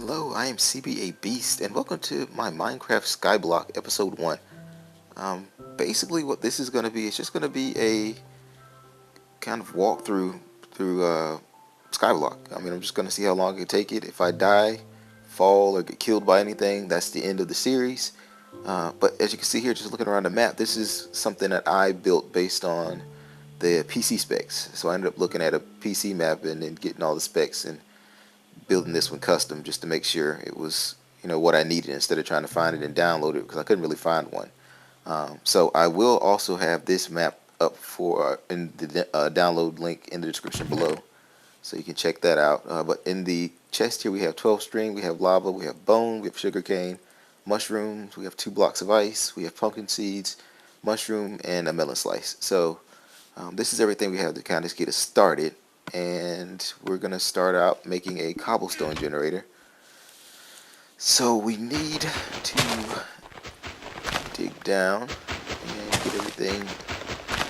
Hello, I am CBA Beast, and welcome to my Minecraft SkyBlock episode 1. Basically, what this is going to be is just going to be a kind of walkthrough through SkyBlock. I'm just going to see how long I can take it. If I die, fall, or get killed by anything, that's the end of the series. But as you can see here, just looking around the map, this is something that I built based on the PC specs. So I ended up looking at a PC map and then getting all the specs and building this one custom just to make sure it was what I needed instead of trying to find it and download it because I couldn't really find one. So I will also have this map up for in the download link in the description below, so you can check that out. But in the chest here we have 12 string, we have lava, we have bone, we have sugarcane, mushrooms, we have 2 blocks of ice, we have pumpkin seeds, mushroom, and a melon slice. So this is everything we have to kind of get us started. And we're going to start out making a cobblestone generator. So we need to dig down and get everything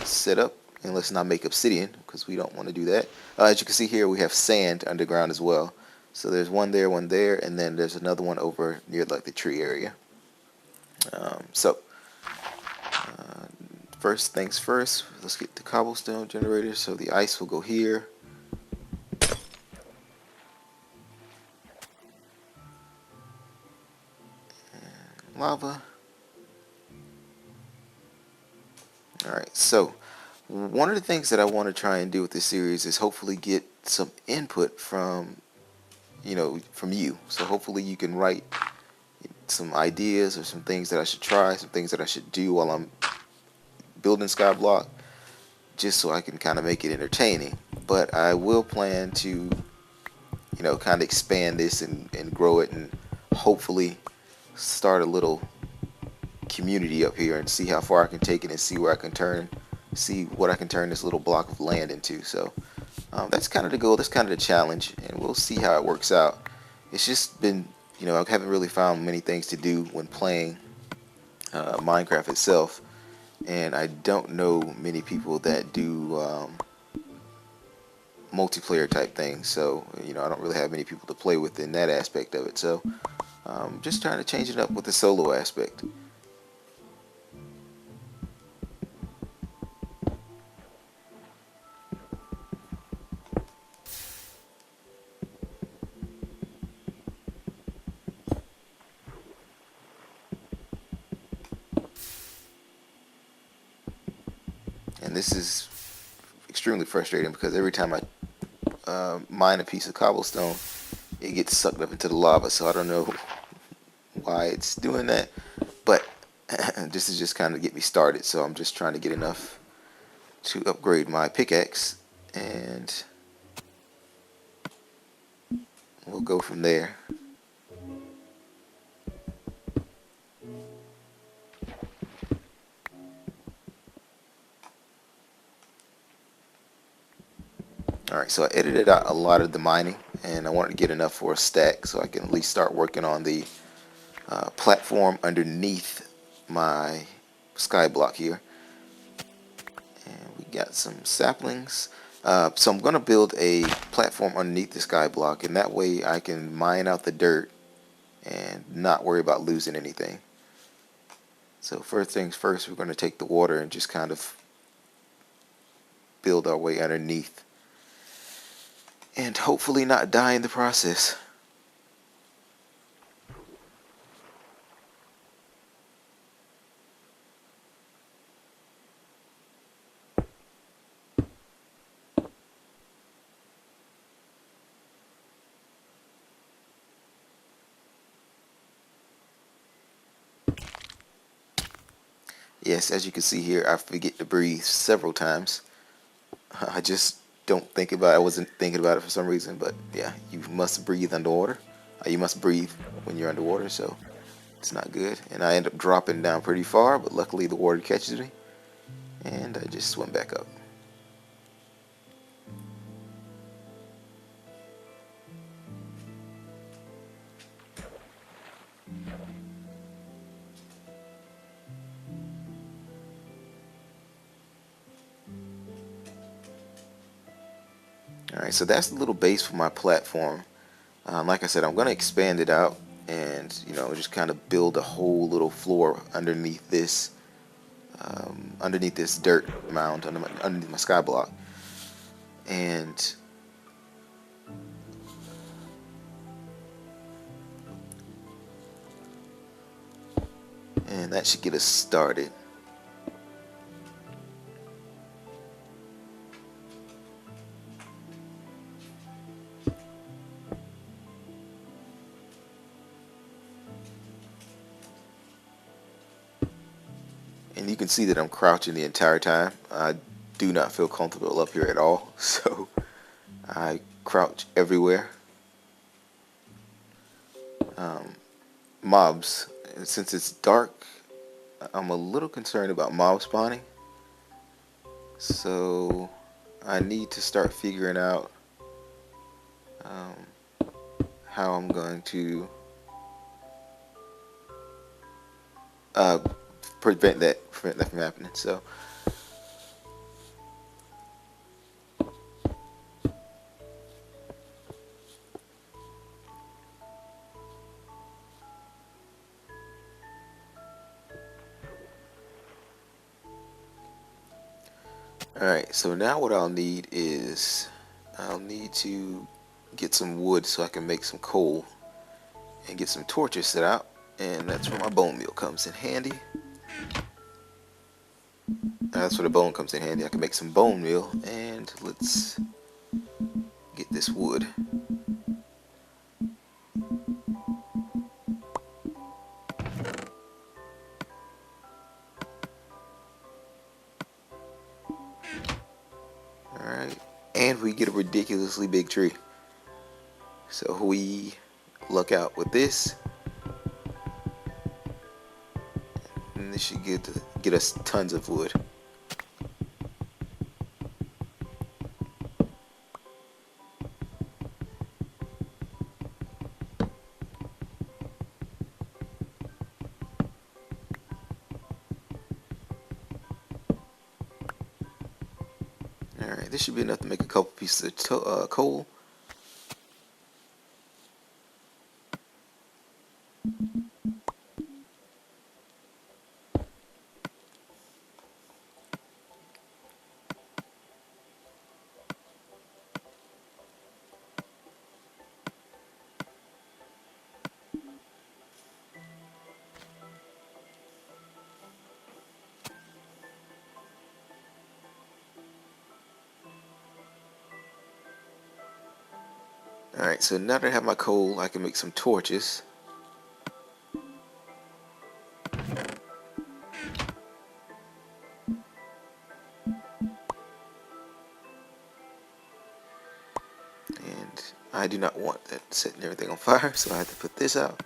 set up. And let's not make obsidian because we don't want to do that. As you can see here, we have sand underground as well. So there's one there, and then there's another one over near like the tree area. First things first, let's get the cobblestone generator. So the ice will go here. Lava. Alright, so one of the things that I want to try and do with this series is hopefully get some input from you. So hopefully you can write some ideas or some things that I should try, some things that I should do while I'm building SkyBlock, just so I can kind of make it entertaining. But I will plan to kind of expand this and grow it, and hopefully start a little community up here and see how far I can take it and see what I can turn this little block of land into. So that's kind of the goal, that's kind of the challenge, and we'll see how it works out. It's just been, I haven't really found many things to do when playing Minecraft itself, and I don't know many people that do multiplayer type things, so I don't really have many people to play with in that aspect of it. So just trying to change it up with the solo aspect. And this is extremely frustrating because every time I mine a piece of cobblestone, it gets sucked up into the lava. So I don't know why it's doing that, but this is just kind of get me started. So I'm just trying to get enough to upgrade my pickaxe, and we'll go from there. Alright, so I edited out a lot of the mining, and I wanted to get enough for a stack so I can at least start working on the platform underneath my SkyBlock here. And we got some saplings. So I'm going to build a platform underneath the SkyBlock, and that way I can mine out the dirt and not worry about losing anything. So first things first, we're going to take the water and just kind of build our way underneath, and hopefully not die in the process. Yes, as you can see here, I forget to breathe several times. I just don't think about it. I wasn't thinking about it for some reason, but yeah, you must breathe underwater. You must breathe when you're underwater, so it's not good. And I end up dropping down pretty far, but luckily the water catches me, and I just swim back up. Alright, so that's the little base for my platform. Like I said, I'm going to expand it out and, you know, just kind of build a whole little floor underneath this dirt mound, underneath my skyblock. And that should get us started. And you can see that I'm crouching the entire time. I do not feel comfortable up here at all, so I crouch everywhere. Mobs, since it's dark, I'm a little concerned about mob spawning, so I need to start figuring out how I'm going to prevent that from happening. So alright, so now what I'll need is I'll need to get some wood so I can make some coal and get some torches set out, and that's where my bone meal comes in handy. That's where the bone comes in handy. I can make some bone meal, and let's get this wood. Alright, and we get a ridiculously big tree. So we luck out with this, and this should get us tons of wood. Alright, this should be enough to make a couple pieces of coal. Alright, so now that I have my coal, I can make some torches. And I do not want that setting everything on fire, so I have to put this out.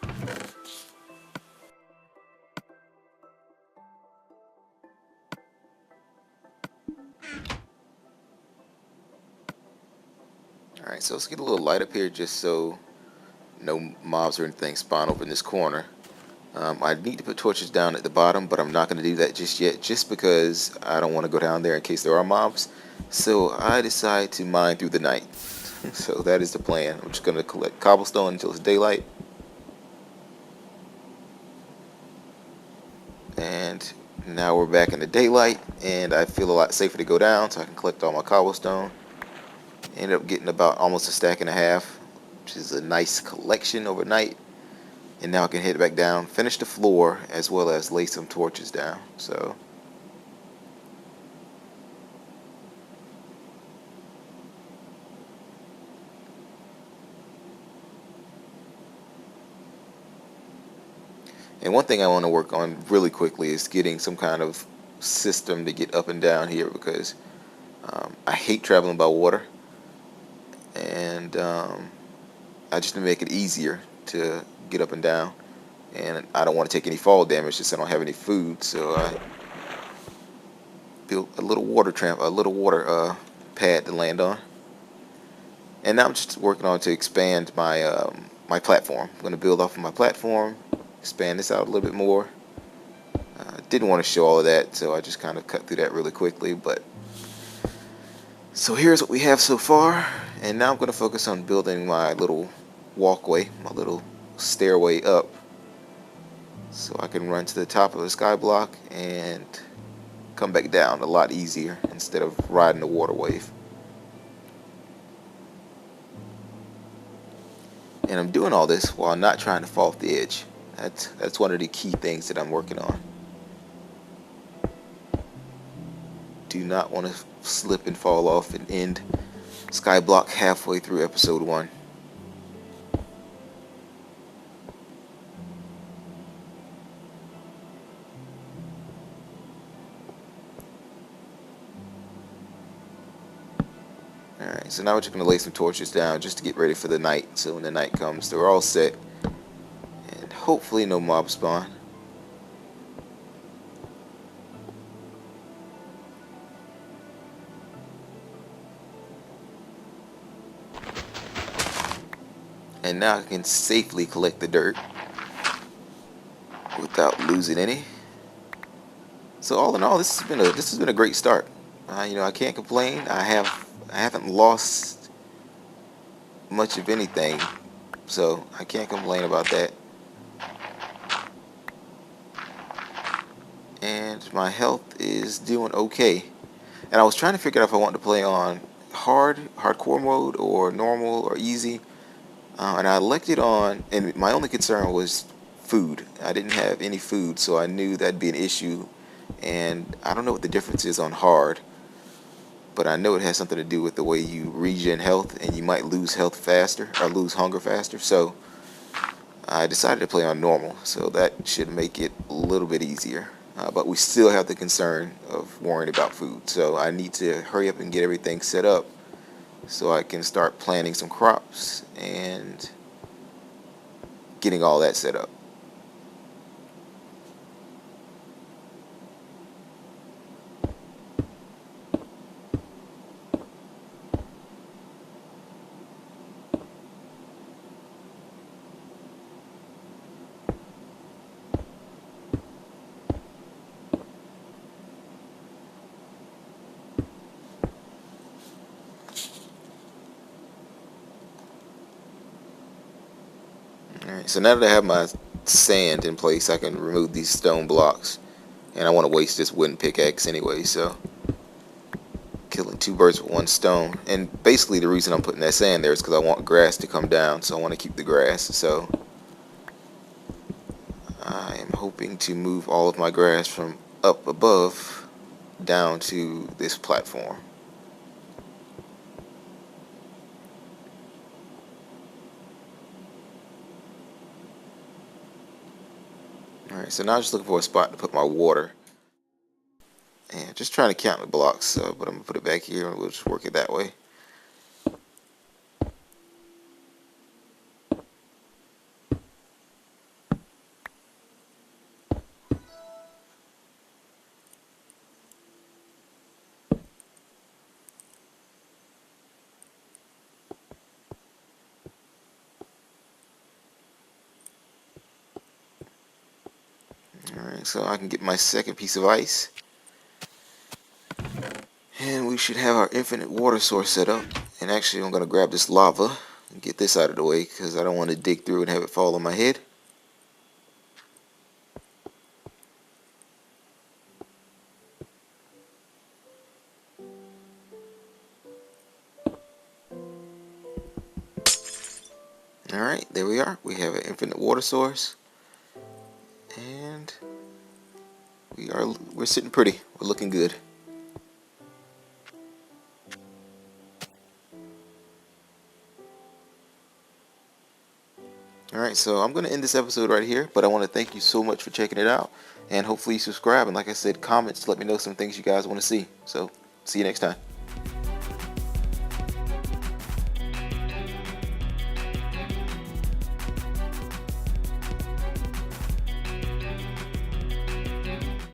Alright, so let's get a little light up here just so no mobs or anything spawn over in this corner. I need to put torches down at the bottom, but I'm not going to do that just yet, just because I don't want to go down there in case there are mobs. So I decide to mine through the night. So that is the plan. I'm just going to collect cobblestone until it's daylight. And now we're back in the daylight, and I feel a lot safer to go down, so I can collect all my cobblestone. Ended up getting about almost a stack and a half, which is a nice collection overnight. And now I can head back down, finish the floor, as well as lay some torches down. So and one thing I want to work on really quickly is getting some kind of system to get up and down here, because I hate traveling by water, and I just need to make it easier to get up and down, and I don't want to take any fall damage since I don't have any food. So I built a little water pad to land on, and now I'm just working on to expand my my platform. I'm going to build off of my platform, expand this out a little bit more. Didn't want to show all of that, so I just kind of cut through that really quickly. But so here's what we have so far, and now I'm going to focus on building my little walkway, my little stairway up, so I can run to the top of the SkyBlock and come back down a lot easier instead of riding the water wave. And I'm doing all this while not trying to fall off the edge. That's one of the key things that I'm working on. Do not want to slip and fall off and end SkyBlock halfway through episode 1. Alright, so now we're just going to lay some torches down just to get ready for the night. So when the night comes, they're all set. And hopefully no mob spawn. And now I can safely collect the dirt without losing any. So all in all, this has been a great start. I can't complain. I haven't lost much of anything, so I can't complain about that. And my health is doing okay. And I was trying to figure out if I want to play on hardcore mode, or normal, or easy. And I elected on, and my only concern was food. I didn't have any food, so I knew that'd be an issue. And I don't know what the difference is on hard, but I know it has something to do with the way you regen health, and you might lose health faster, or lose hunger faster. So I decided to play on normal, so that should make it a little bit easier. But we still have the concern of worrying about food, so I need to hurry up and get everything set up so I can start planting some crops and getting all that set up. Alright, so now that I have my sand in place, I can remove these stone blocks. And I want to waste this wooden pickaxe anyway, so killing 2 birds with 1 stone. And basically the reason I'm putting that sand there is because I want grass to come down, so I want to keep the grass. So I am hoping to move all of my grass from up above down to this platform. Alright, so now I'm just looking for a spot to put my water. And just trying to count the blocks, but I'm going to put it back here and we'll just work it that way. Alright, so I can get my second piece of ice. And we should have our infinite water source set up. And actually I'm going to grab this lava and get this out of the way because I don't want to dig through and have it fall on my head. Alright, there we are. We have an infinite water source. And we're sitting pretty. We're looking good. Alright, so I'm going to end this episode right here, but I want to thank you so much for checking it out, and hopefully you subscribe, and like I said, comments to let me know some things you guys want to see. So, see you next time.